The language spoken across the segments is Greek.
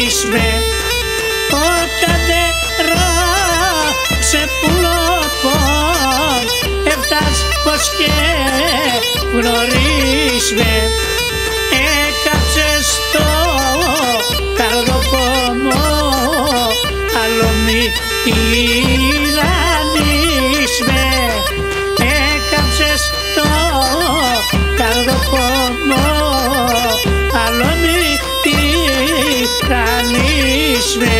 κανείς με όταν δεν ρώσε πουλοπών έφτας πως και γνωρίς με έκαψες το καρδοπόμο άλλο μη τυραννείς με έκαψες το καρδοπόμο άλλο μη τυραννείς με.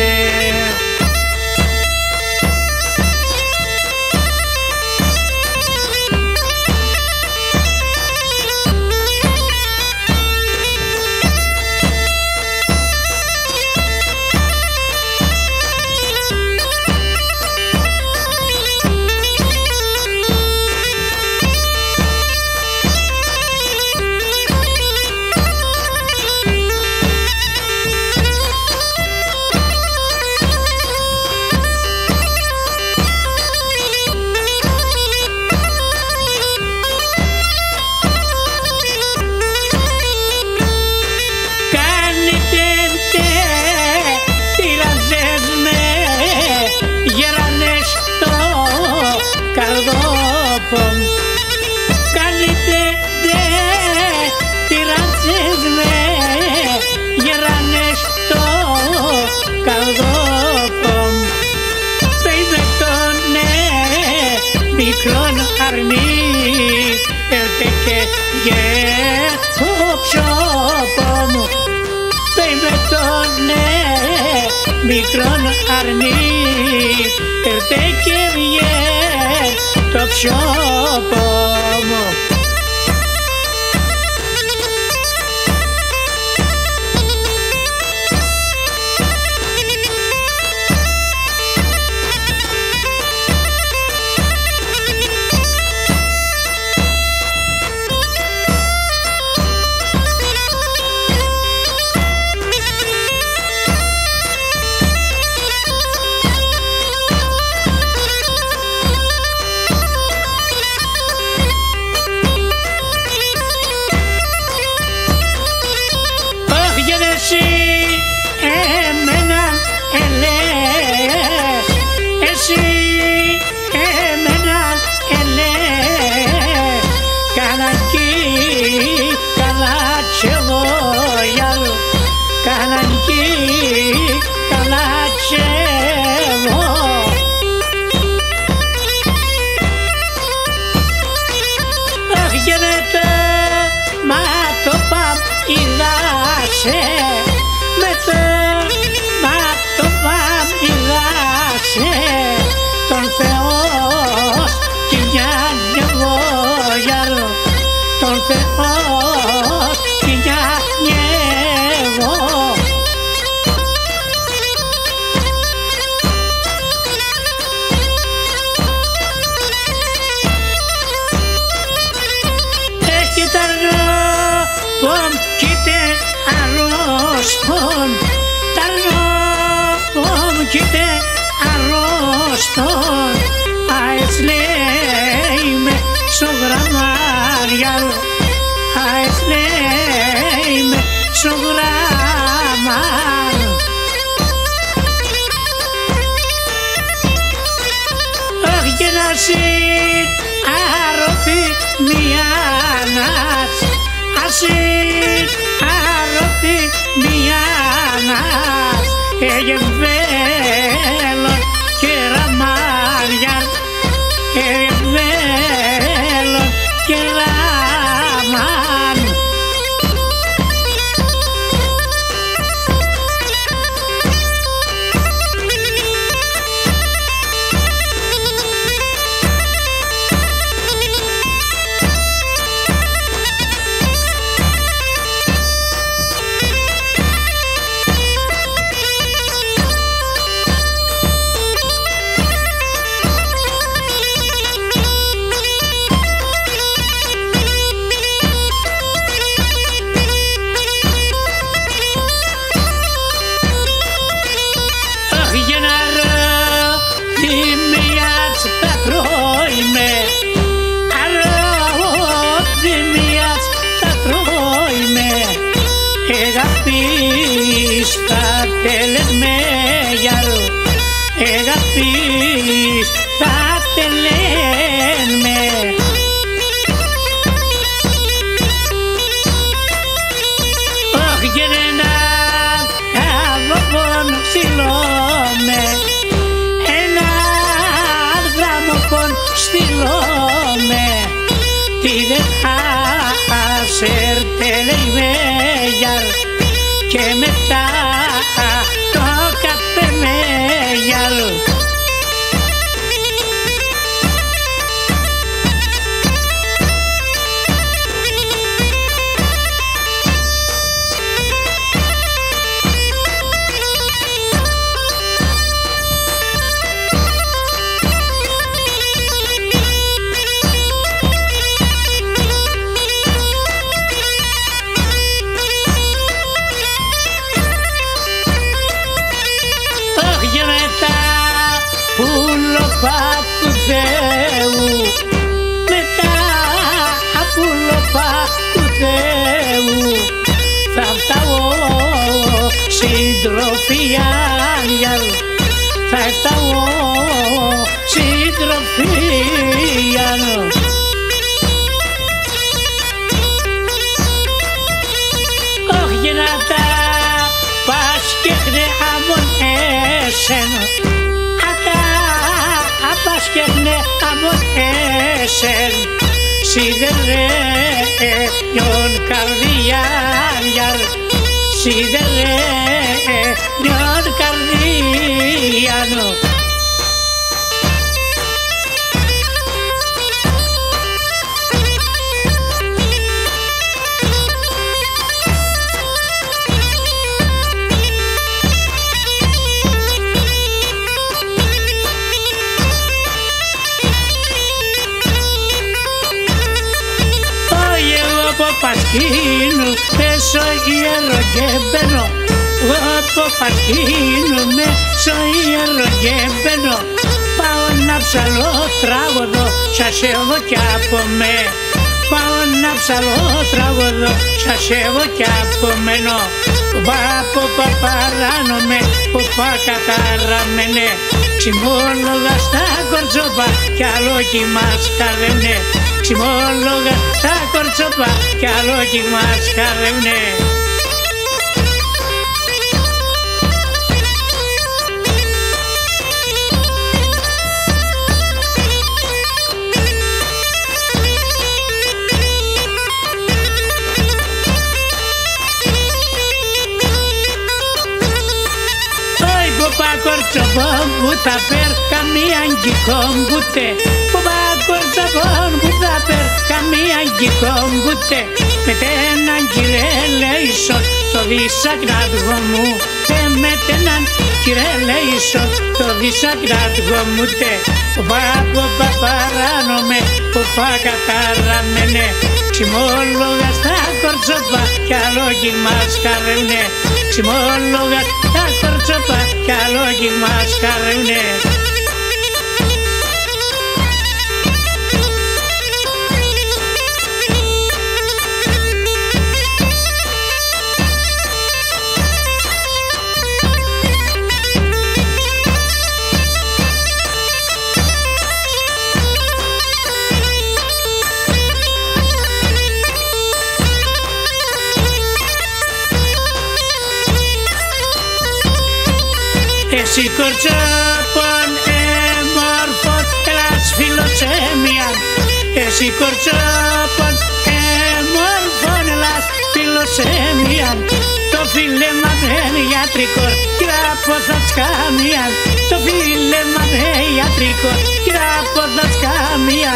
Κάνετε δε τυραντσές με γερανές το καρδόπον πέιμε τον μικρόν αρνί έρθε και το ψώπο μου πέιμε τον μικρόν αρνί έρθε και το ψώπο μου. Τον Θεός κι μια νεβόγιαλο τον Θεός κι μια νεβό έχει ταρνόπον κοίτε αρρώστον ταρνόπον κοίτε αρρώστον αες λέει με σογραμμάριαλ αες λέει με σογραμμάρ όχι και να συν αρρωθεί μιάνας ασύν αρρωθεί μιάνας εγεμβέλον και ραμάριαν εγεμβέλον και ραμάν στείλομαι τι δεν θα σερτελεϊμέγιαρ και μετά το καπεμέγιαρ. Του Θεού, μετά απουλοπά του Θεού θα φτάω συντροφιάν, θα φτάω συντροφιάν. Όχι γεννάτα πας και χρεάμον εσέν, Πάσχερνε αμον έσεν σιδερένιον καρδιάν, σιδερένιον καρδιάν. Πασκίνου μέσω ιερογέμπαινο, εγώ από Πασκίνου μέσω ιερογέμπαινο, πάω να ψαλώ τράγωδο, σας έβω κι από με. Πάω να ψαλώ τράγωδο, σας έβω κι από μένω. Πάπο παπαράνομαι, ποπά καταραμένε, ξυμόλογα στα κορτσόπα κι άλλο κι μας χαρέμνε. Ξυμόλογα στα κορτσόπα κι άλλο κι μας χαρέμνε. Κορτσοπών που θα φέρ καμία γκικόμπουτε, ποπά κορτσοπών που θα φέρ καμία γκικόμπουτε, με τέναν κυρέλεϊσον το δισακράτγο μου, με τέναν κυρέλεϊσον το δισακράτγο μου τε. Ποπά παράνομαι, ποπά καταραμένε, ξυμόλογα στα κορτσοπά κι άλλο κι μας χαρέμνε. Ξυμόλογα στα κορτσοπά κι άλλο κι μας χαρέμνε. Εσύ κορτσόπον εμόρφων ελάς φιλοξενία, εσύ κορτσόπον εμόρφων ελάς φιλοξενία, το φίλεμα με ιατρικό κυρά πως θα σκάμια, το φίλεμα με ιατρικό κυρά πως θα σκάμια.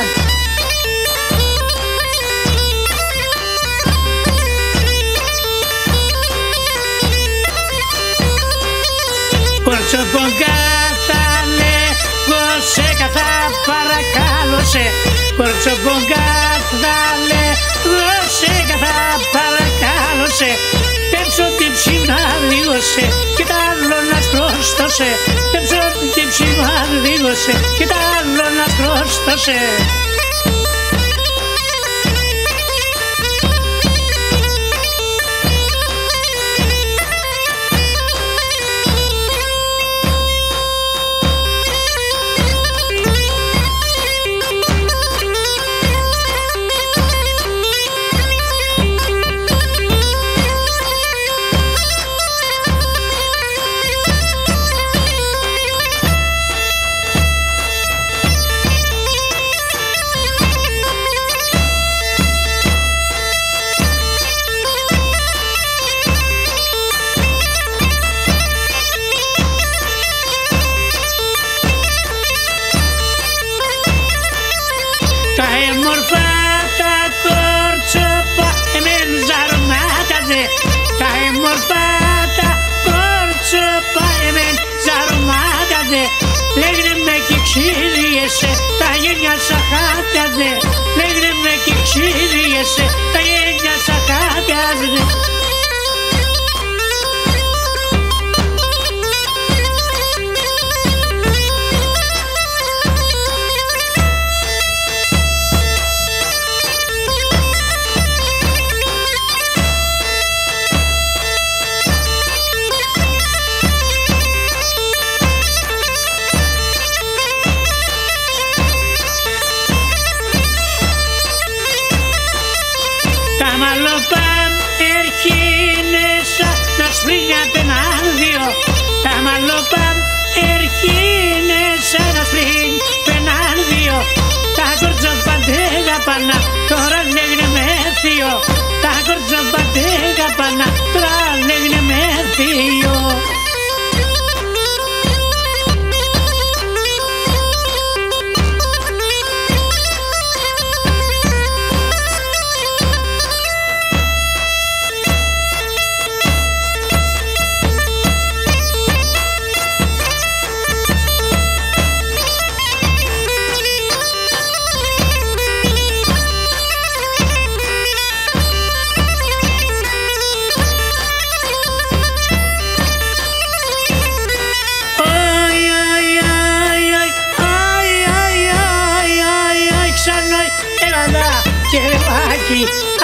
Κορτσοπον κάθαλε, γωσε καθά παρακάλωσε. Κορτσοπον κάθαλε, γωσε καθά παρακάλωσε. Τέψω την ψήμα δίγωσε και τ' άλλο να σπρώστωσε. Τέψω την ψήμα δίγωσε και τ' άλλο να σπρώστωσε. ξύριεσαι, τα γένια σαν χάπιαζε. Λέγνε με και ξύριεσαι, τα γένια σαν χάπιαζε. Τα μαλλοπάμ ερχίνεσα να σπρίνει απέναντιο. Τα μαλλοπάμ ερχίνεσα να σπρίνει απέναντιο. Τα κορτσοπαντέγα πανά τώρα λέγνε με θείο. Τα κορτσοπαντέγα πανά τώρα λέγνε με θείο.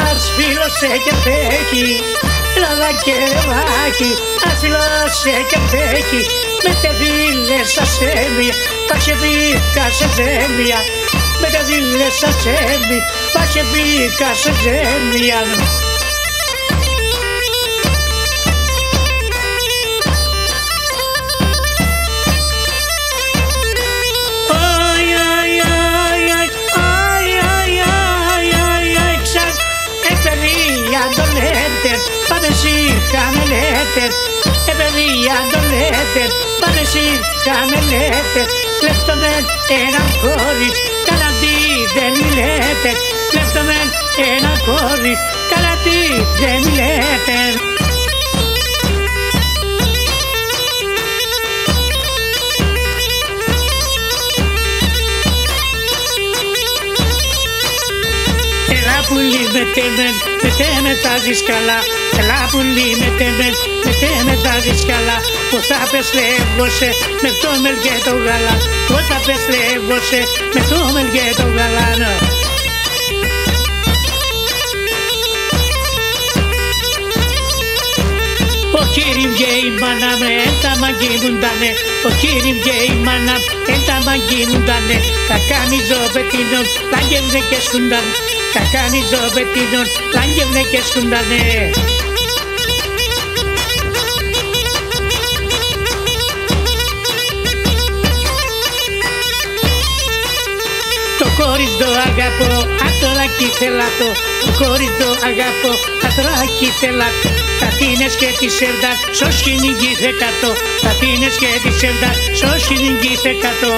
Ας φίλωσε και φέκει, λαδά και ρεβάκι. Ας φίλωσε και φέκει, με τε φίλες ασέμια. Πάξε μπήκα σε ζέμια, με τε φίλες ασέμια. Πάξε μπήκα σε ζέμια. Πάμε σύρκα με λέτε, παιδιά το λέτε. Πάμε σύρκα με λέτε, κλέφτομαι ένα κόρη, καλά τι δεν μιλέτε. Κλέφτομαι ένα κόρη, καλά τι δεν μιλέτε. Πουλί με με τάζεις καλά. Έλα πουλί με με τάζεις καλά. Πώς θα πεσλεύωσαι με το μελ και το γαλά. Πώς θα πεσλεύωσαι με το μελ και το γαλά. Ο κύριμ και η μάνα με τα μαγκίνουντανε. Ο κύριμ και η μάνα με τα μαγκίνουντανε. Τα κάνει ζωπετίνον, λάγγευνε και σκούνταν. Τα κάνει ζωπετίνον, λάγγευνε και σκούντανε. Το κόρις το αγαπώ, ατράκι θελάτο. Το κόρις το αγαπώ, ατράκι θελάτο. Τα τίνες και τη σέρδα, σως κυνηγήθε κατώ. Τα τίνες και τη σέρδα, σως κυνηγήθε κατώ.